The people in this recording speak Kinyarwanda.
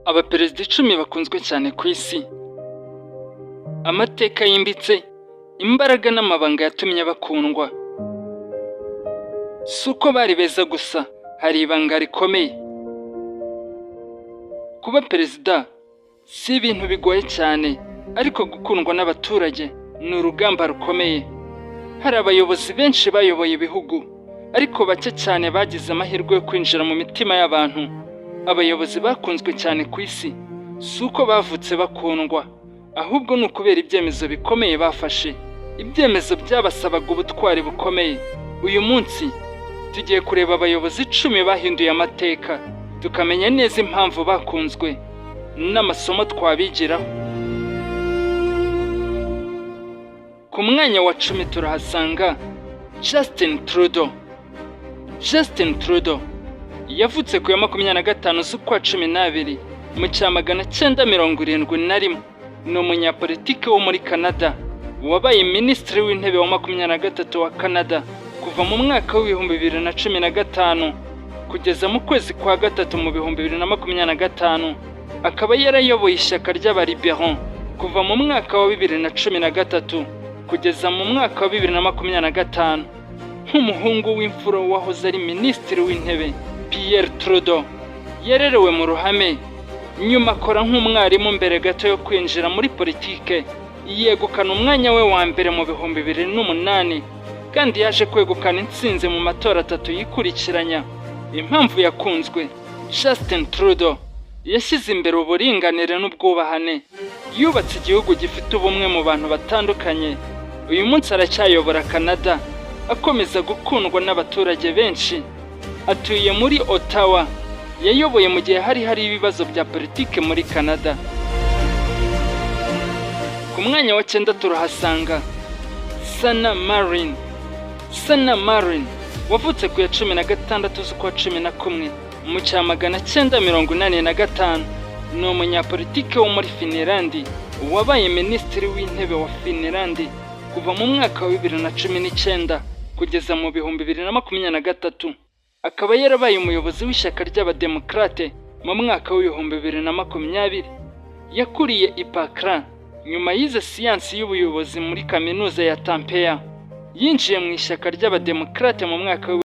Abaperezida 10 bakunzwe cyane ku isi. Amateka yimbitse, imbaraga n'amabanga yatumye bakundwa. Suko bari beza gusa, hari ibanga rikomeye. Kuba perezida si ibintu bigoye cyane, ariko gukundwa n'abaturage ni urugamba rukomeye. Hari abayobozi benshi bayoboye ibihugu, ariko bake cyane bagize amahirwe yo kwinjira mu mitima y'abantu. Abayobozi bakunzwe cyane ku isi suko bavutse bakundwa, ahubwo ni ukubera ibyemezo bikomeye bafashe, ibyemezo byabasabaga ubutwari bukomeye. Uyu munsi tugiye kureba abayobozi 10 bahinduye amateka, tukamenya neza impamvu bakunzwe n'amasomo twabigiraho. Ku mwanya wa 10 turahasanga Justin Trudeau. Justin Trudeau yavutse ku ya 25 z'ukwa 12 mu cya 1971. Ni umunyapolitike wo muri Canada, wabaye minisitiri w'intebe wa 23 wa Canada kuva mu mwaka wa 2015 kugeza mu kwezi kwa gatatu mu 2025. Akaba yarayoboye ishyaka ry'Abaliberon kuva mu mwaka wa 2013 kugeza mu mwaka wa 2025. Nk'umuhungu w'imfura wahoze ari minisitiri w'intebe, Pierre Trudeau yarerewe mu ruhame, nyuma akora nk'umwarimu mbere gato yo kwinjira muri politike. Yegukana umwanya we wa mbere mu 2008, kandi yaje kwegukana intsinzi mu matora 3 yikurikiranya. Impamvu yakunzwe: Justin Trudeau yashyize imbere uburinganire n'ubwubahane, yubatse igihugu gifite ubumwe mu bantu batandukanye. Uyu munsi aracyayobora Canada, akomeza gukundwa n'abaturage benshi. Atuye muri Ottawa, yayoboye mu gihe hari ibibazo bya politike muri Canada. Ku mwanya wa 9 turahasanga Sanna Marin. Sanna Marin wavutse ku ya 16 z'ukwa 11 mu cya 1985. Ni umunyapolitike wo muri Finland, wabaye minisitiri w'intebe wa Finland kuva mu mwaka wa 2019 kugeza mu 2023. Akaba yarabaye umuyobozi w'ishyaka ry'Abademokrate mu mwaka wa 2020. Yakuriye i Pakran, nyuma yize siyansi y'ubuyobozi muri kaminuza ya Tampere. Yinjiye mu ishyaka ry'Abademokrate mu mwaka